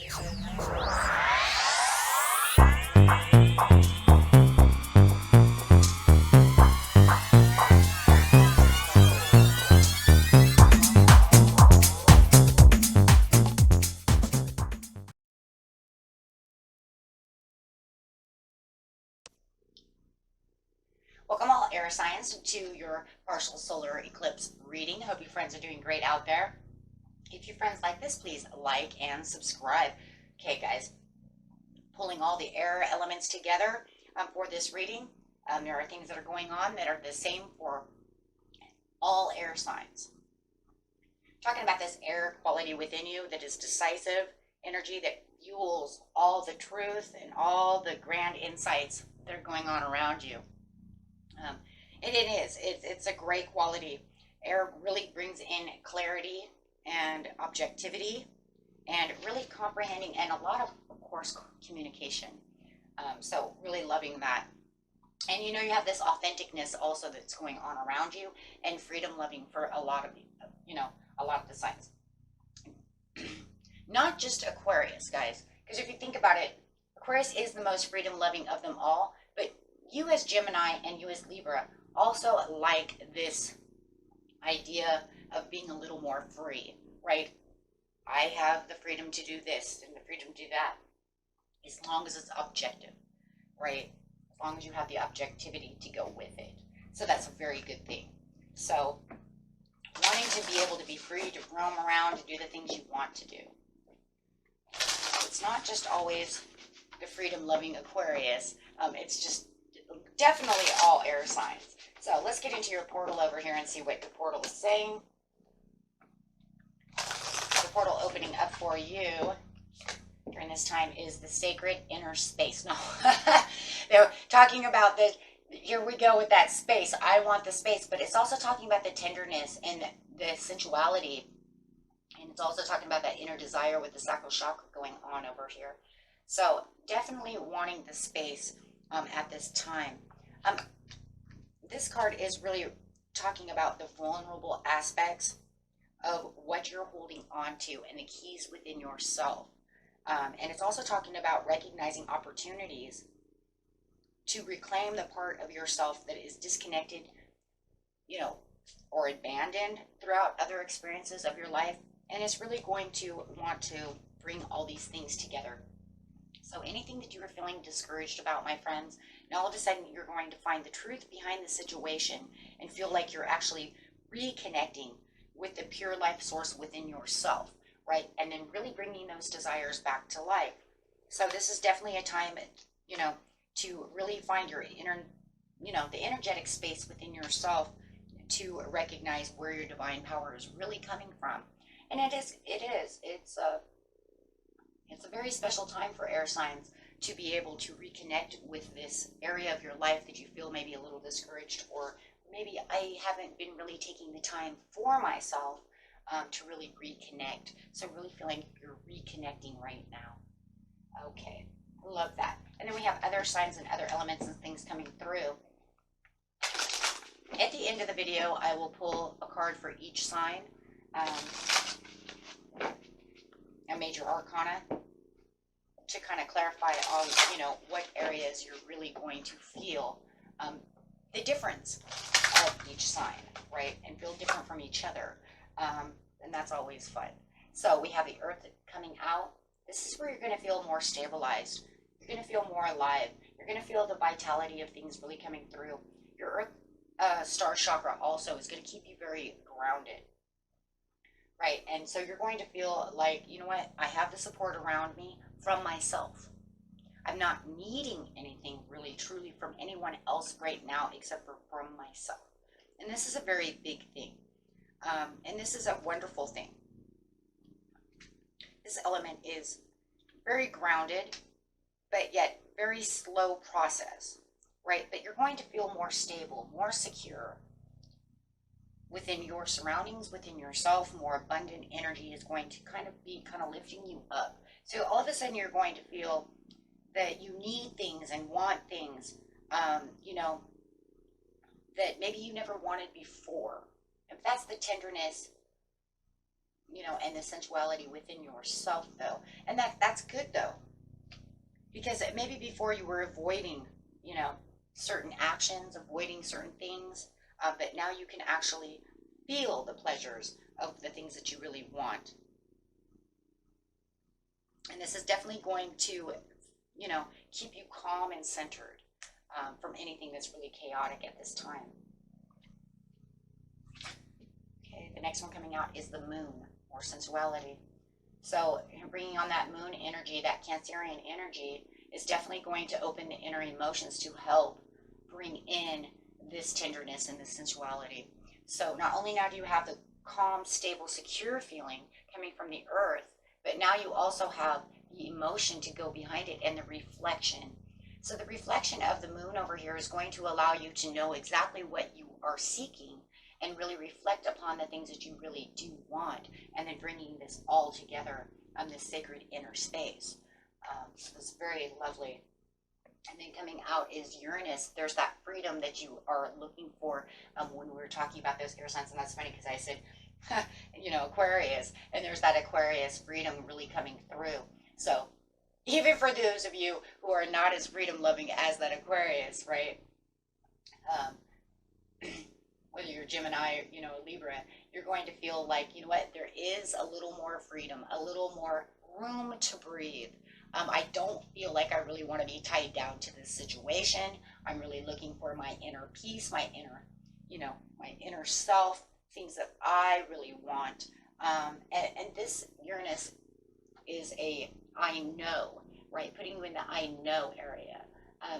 Welcome all air signs to your partial solar eclipse reading. Hope you friends are doing great out there. If your friends like this, please like and subscribe. Okay, guys, pulling all the air elements together for this reading. There are things that are going on that are the same for all air signs. Talking about this air quality within you that is decisive energy that fuels all the truth and all the grand insights that are going on around you. And it's a great quality. Air really brings in clarity and objectivity and really comprehending and a lot of course, communication. So really loving that. And you know, you have this authenticness also that's going on around you and freedom loving for a lot of, a lot of the signs. Not just Aquarius, guys, because if you think about it, Aquarius is the most freedom loving of them all, but you as Gemini and you as Libra also like this idea of being a little more free, right? I have the freedom to do this and the freedom to do that, as long as it's objective, right? As long as you have the objectivity to go with it. So that's a very good thing. So wanting to be able to be free to roam around, to do the things you want to do. It's not just always the freedom-loving Aquarius. It's just definitely all air signs. So let's get into your portal over here and see what the portal is saying. The portal opening up for you during this time is the sacred inner space. No, they're talking about this. Here we go with that space. I want the space, but it's also talking about the tenderness and the sensuality. And it's also talking about that inner desire with the sacral chakra going on over here. So definitely wanting the space at this time. This card is really talking about the vulnerable aspects of what you're holding on to and the keys within yourself. And it's also talking about recognizing opportunities to reclaim the part of yourself that is disconnected, or abandoned throughout other experiences of your life. And it's really going to want to bring all these things together. So anything that you are feeling discouraged about, my friends, now all of a sudden you're going to find the truth behind the situation and feel like you're actually reconnecting with the pure life source within yourself, right? And then really bringing those desires back to life. So this is definitely a time, to really find your inner, the energetic space within yourself to recognize where your divine power is really coming from. And it's a very special time for air signs to be able to reconnect with this area of your life that you feel maybe a little discouraged, or maybe I haven't been really taking the time for myself to really reconnect. So really feeling you're reconnecting right now. Okay, love that. And then we have other signs and other elements and things coming through. At the end of the video, I will pull a card for each sign. A major arcana to kind of clarify all, what areas you're really going to feel the difference of each sign, right? And feel different from each other. And that's always fun. So we have the earth coming out. This is where you're going to feel more stabilized. You're going to feel more alive. You're going to feel the vitality of things really coming through. Your earth star chakra also is going to keep you very grounded. Right, and so you're going to feel like, you know what, I have the support around me from myself. I'm not needing anything really truly from anyone else right now except for from myself. And this is a very big thing. And this is a wonderful thing. This element is very grounded, but yet very slow process, right? But you're going to feel more stable, more secure, within your surroundings, within yourself. More abundant energy is going to be lifting you up. So all of a sudden you're going to feel that you need things and want things, that maybe you never wanted before. If that's the tenderness you know, and the sensuality within yourself, though. And that's good, though, because maybe before you were avoiding, you know, certain actions, avoiding certain things, but now you can actually feel the pleasures of the things that you really want. And this is definitely going to, you know, keep you calm and centered from anything that's really chaotic at this time. Okay, the next one coming out is the moon, or sensuality. So bringing on that moon energy, that Cancerian energy, is definitely going to open the inner emotions to help bring in this tenderness and this sensuality. So not only now do you have the calm, stable, secure feeling coming from the earth, but now you also have the emotion to go behind it and the reflection. So the reflection of the moon over here is going to allow you to know exactly what you are seeking and really reflect upon the things that you really do want, and then bringing this all together on this sacred inner space. So it's very lovely. And then coming out is Uranus. There's that freedom that you are looking for when we were talking about those air signs. And that's funny because I said, you know, Aquarius. And there's that Aquarius freedom really coming through. So even for those of you who are not as freedom loving as that Aquarius, right? Whether you're Gemini, you know, Libra, you're going to feel like, you know what, there is a little more freedom, a little more room to breathe. I don't feel like I really want to be tied down to this situation. I'm really looking for my inner peace, my inner, you know, my inner self, things that I really want. And this Uranus is a I know, right? Putting you in the I know area.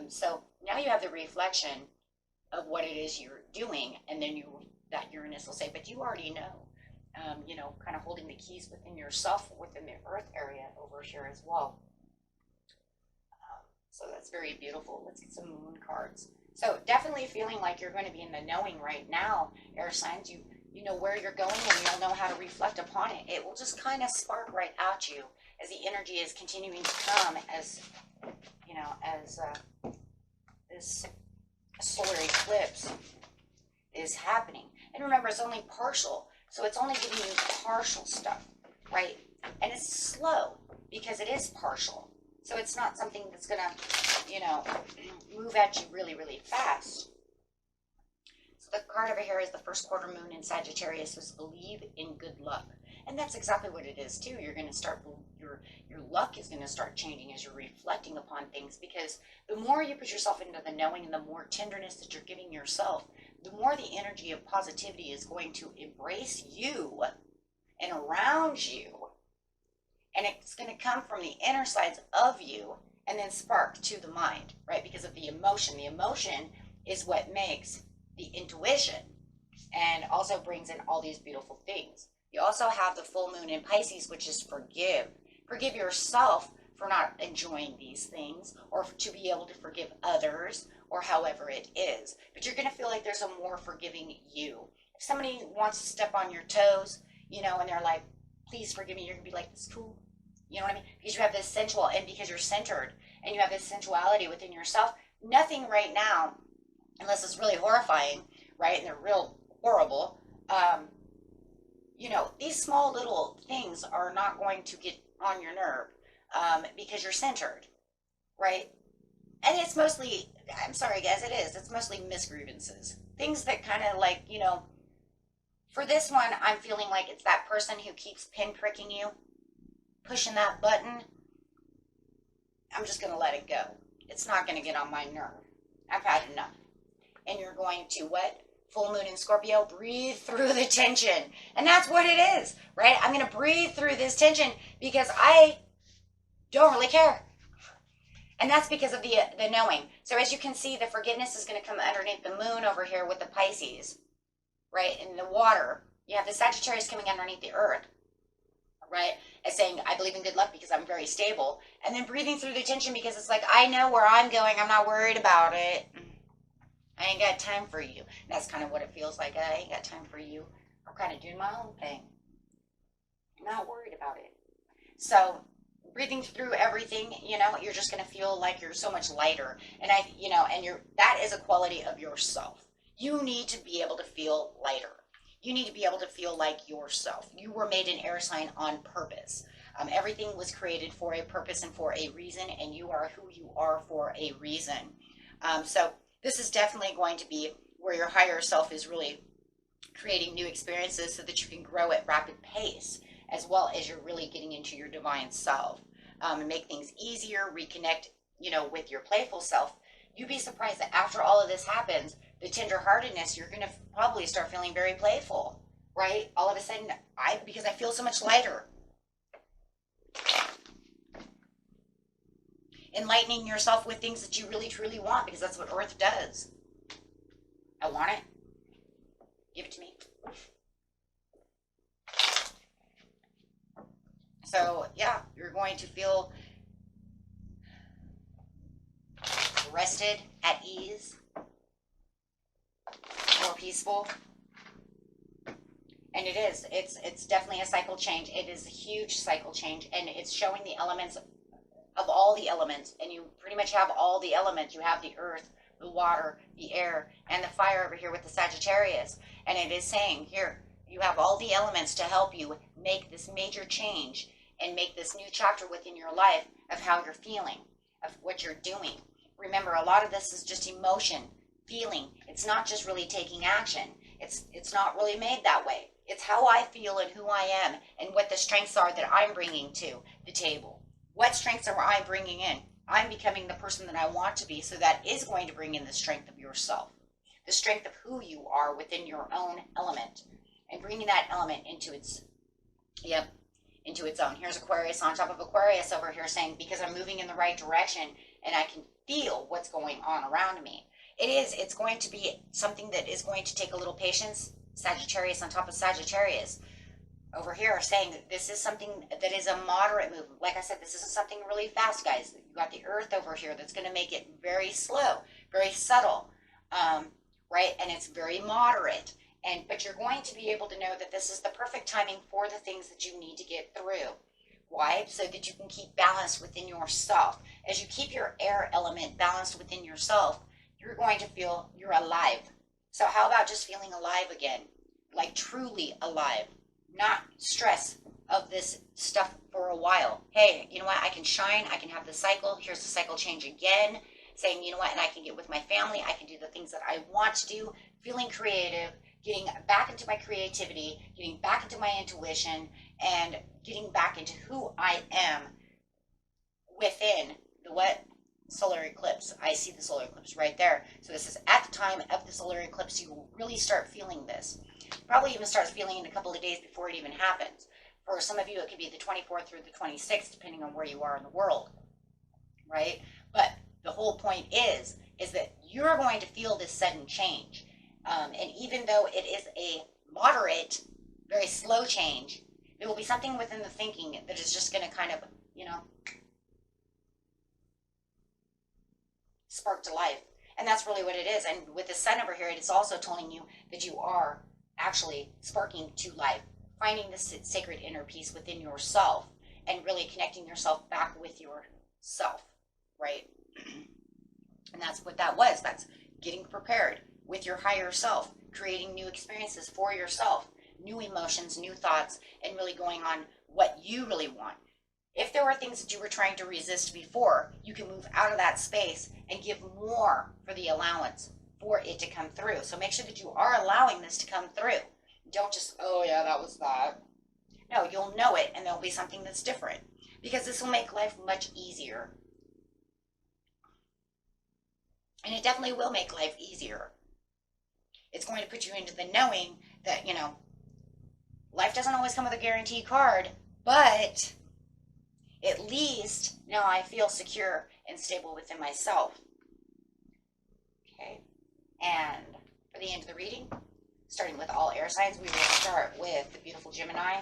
So now you have the reflection of what it is you're doing, and then that Uranus will say, but you already know. You know, kind of holding the keys within yourself, within the earth area over here as well. So that's very beautiful. Let's get some moon cards. So definitely feeling like you're going to be in the knowing right now, air signs. You know where you're going, and you'll know how to reflect upon it. It will just kind of spark right at you as the energy is continuing to come, as, you know, as this solar eclipse is happening. And remember, it's only partial. So it's only giving you partial stuff, right? And it's slow because it is partial. So it's not something that's going to, you know, move at you really, really fast. So the card over here is the first quarter moon in Sagittarius, was believe in good luck. And that's exactly what it is too. You're going to start, your luck is going to start changing as you're reflecting upon things, because the more you put yourself into the knowing and the more tenderness that you're giving yourself, the more the energy of positivity is going to embrace you and around you. And it's going to come from the inner sides of you and then spark to the mind, right? Because of the emotion. The emotion is what makes the intuition and also brings in all these beautiful things. You also have the full moon in Pisces, which is forgive. Forgive yourself for not enjoying these things, or to be able to forgive others, or however it is. But you're going to feel like there's a more forgiving you. If somebody wants to step on your toes, you know, and they're like, please forgive me, you're going to be like, this is cool. You know what I mean? Because you have this sensual, and because you're centered, and you have this sensuality within yourself, nothing right now, unless it's really horrifying, right, and they're real horrible, you know, these small little things are not going to get on your nerve, because you're centered, right? And it's mostly, I'm sorry guys, it's mostly misgrievances. Things that kind of like, you know, for this one, I'm feeling like it's that person who keeps pinpricking you, pushing that button. I'm just going to let it go. It's not going to get on my nerve. I've had enough. And you're going to what? Full moon in Scorpio, breathe through the tension. And that's what it is, right? I'm going to breathe through this tension because I don't really care. And that's because of the knowing. So as you can see, the forgiveness is going to come underneath the moon over here with the Pisces, right? In the water, you have the Sagittarius coming underneath the earth, right? As saying, I believe in good luck because I'm very stable. And then breathing through the tension because it's like, I know where I'm going. I'm not worried about it. I ain't got time for you. And that's kind of what it feels like. I ain't got time for you. I'm kind of doing my own thing. I'm not worried about it. So breathing through everything, you know, you're just going to feel like you're so much lighter. And that is a quality of yourself. You need to be able to feel lighter. You need to be able to feel like yourself. You were made an air sign on purpose. Everything was created for a purpose and for a reason, and you are who you are for a reason. So this is definitely going to be where your higher self is really creating new experiences so that you can grow at rapid pace, as well as you're really getting into your divine self, and make things easier, reconnect, with your playful self. You'd be surprised that after all of this happens, the tenderheartedness, you're going to probably start feeling very playful, right? All of a sudden, because I feel so much lighter. Enlightening yourself with things that you really truly want, because that's what Earth does. I want it. Give it to me. So yeah, you're going to feel rested, at ease, more peaceful. And it is. It's definitely a cycle change. It is a huge cycle change, and it's showing the elements of all the elements, and you pretty much have all the elements. You have the earth, the water, the air, and the fire over here with the Sagittarius. And it is saying here, you have all the elements to help you make this major change and make this new chapter within your life of how you're feeling, of what you're doing. Remember, a lot of this is just emotion, feeling. It's not just really taking action. It's not really made that way. It's how I feel and who I am and what the strengths are that I'm bringing to the table. What strengths are I bringing in? I'm becoming the person that I want to be, so that is going to bring in the strength of yourself, the strength of who you are within your own element, and bringing that element into its own. Here's Aquarius on top of Aquarius over here saying, because I'm moving in the right direction and I can feel what's going on around me. It's going to be something that is going to take a little patience. Sagittarius on top of Sagittarius over here saying that this is something that is a moderate movement. Like I said, this isn't something really fast, guys. You got the earth over here that's going to make it very slow, very subtle, right? And it's very moderate. But you're going to be able to know that this is the perfect timing for the things that you need to get through. Why? So that you can keep balance within yourself. As you keep your air element balanced within yourself, you're going to feel you're alive. So how about just feeling alive again? Like truly alive. Not stress of this stuff for a while. Hey, you know what? I can shine. I can have the cycle. Here's the cycle change again. Saying, you know what? And I can get with my family. I can do the things that I want to do. Feeling creative. Getting back into my creativity. Getting back into my intuition. And getting back into who I am within the what? Solar eclipse. I see the solar eclipse right there. So this is at the time of the solar eclipse, you will really start feeling this. Probably even start feeling in a couple of days before it even happens. For some of you, it could be the 24th through the 26th, depending on where you are in the world, right? But the whole point is that you're going to feel this sudden change. And even though it is a moderate, very slow change, there will be something within the thinking that is just going to kind of, spark to life. And that's really what it is. And with the sun over here, it is also telling you that you are actually sparking to life, finding this sacred inner peace within yourself and really connecting yourself back with yourself, right? And that's what that was. That's getting prepared with your higher self, creating new experiences for yourself, new emotions, new thoughts, and really going on what you really want. If there were things that you were trying to resist before, you can move out of that space and give more for the allowance for it to come through. So make sure that you are allowing this to come through. Don't just, oh yeah, that was that. No, you'll know it, and there'll be something that's different, because this will make life much easier. And it definitely will make life easier. It's going to put you into the knowing that, life doesn't always come with a guarantee card, but at least now I feel secure and stable within myself. Okay, and for the end of the reading, starting with all air signs, we will start with the beautiful Gemini.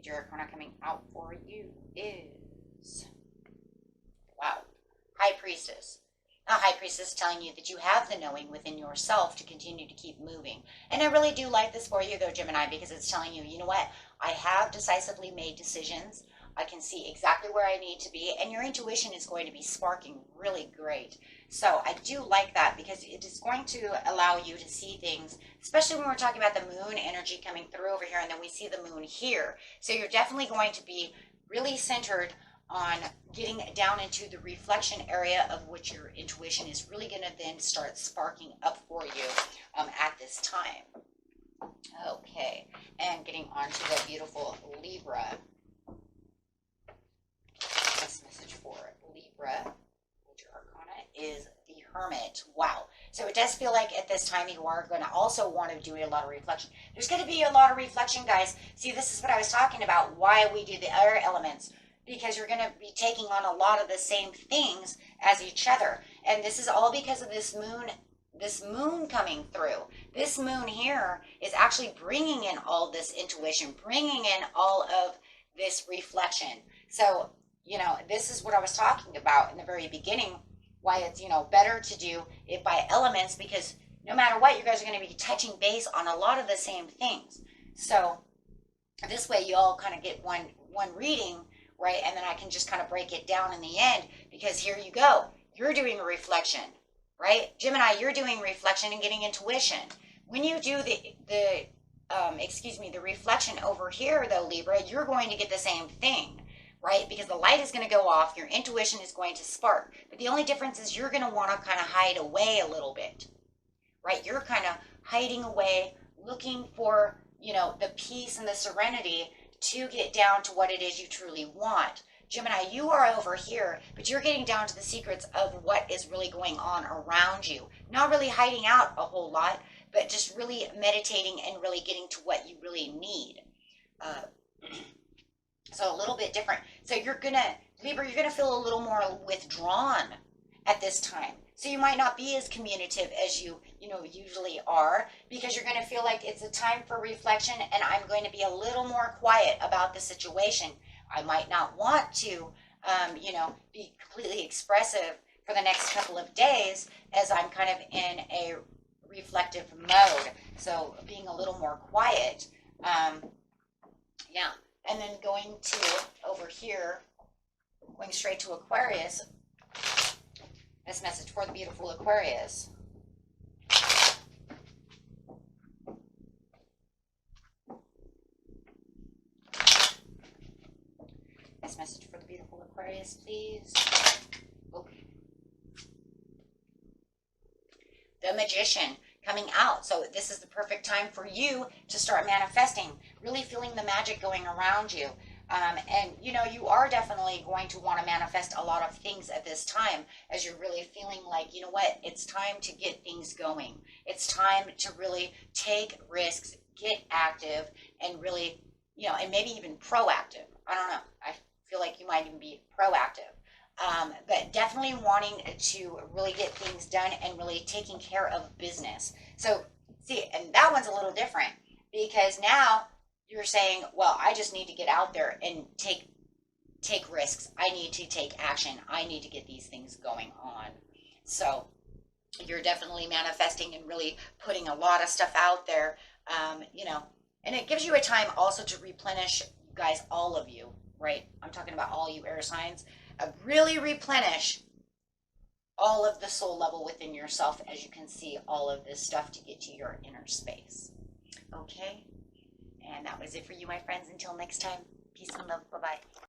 Your arcana coming out for you is, wow, High Priestess. A High Priestess telling you that you have the knowing within yourself to continue to keep moving. And I really do like this for you, though, Gemini, because it's telling you, you know what? I have decisively made decisions. I can see exactly where I need to be, and your intuition is going to be sparking really great. So I do like that because it is going to allow you to see things, especially when we're talking about the moon energy coming through over here, and then we see the moon here. So you're definitely going to be really centered on getting down into the reflection area of which your intuition is really going to then start sparking up for you at this time. Okay, and getting on to the beautiful Libra. This message for Libra, major arcana, is the Hermit. Wow. So it does feel like at this time you are going to also want to do a lot of reflection. There's going to be a lot of reflection, guys. See, this is what I was talking about, why we do the other elements. Because you're going to be taking on a lot of the same things as each other. And this is all because of this moon coming through. This moon here is actually bringing in all this intuition, bringing in all of this reflection. So, you know, this is what I was talking about in the very beginning, why it's, you know, better to do it by elements, because no matter what, you guys are going to be touching base on a lot of the same things. So this way you all kind of get one reading, right? And then I can just kind of break it down in the end, because here you go. You're doing a reflection, right? Gemini, you're doing reflection and getting intuition. When you do the reflection over here, though, Libra, you're going to get the same thing, right? Because the light is going to go off. Your intuition is going to spark. But the only difference is you're going to want to kind of hide away a little bit, right? You're kind of hiding away, looking for, you know, the peace and the serenity to get down to what it is you truly want. Gemini, you are over here, but you're getting down to the secrets of what is really going on around you. Not really hiding out a whole lot, but just really meditating and really getting to what you really need. So a little bit different. So you're gonna, Libra, you're gonna feel a little more withdrawn at this time. So you might not be as communicative as you usually are, because you're going to feel like it's a time for reflection, and I'm going to be a little more quiet about the situation. I might not want to, be completely expressive for the next couple of days, as I'm kind of in a reflective mode. So being a little more quiet. Yeah. And then going to over here, going straight to Aquarius. This message for the beautiful Aquarius. This message for the beautiful Aquarius, please. Okay. The Magician coming out. So this is the perfect time for you to start manifesting, really feeling the magic going around you. And, you know, you are definitely going to want to manifest a lot of things at this time, as you're really feeling like, you know what, it's time to get things going. It's time to really take risks, get active, and really, you know, and maybe even proactive. I don't know. I feel like you might even be proactive. But definitely wanting to really get things done and really taking care of business. So, see, and that one's a little different, because now you're saying, well, I just need to get out there and take risks. I need to take action. I need to get these things going on. So you're definitely manifesting and really putting a lot of stuff out there, and it gives you a time also to replenish, you guys, all of you, right? I'm talking about all you air signs. Really replenish all of the soul level within yourself, as you can see all of this stuff to get to your inner space. Okay? And that was it for you, my friends. Until next time, peace and love. Bye-bye.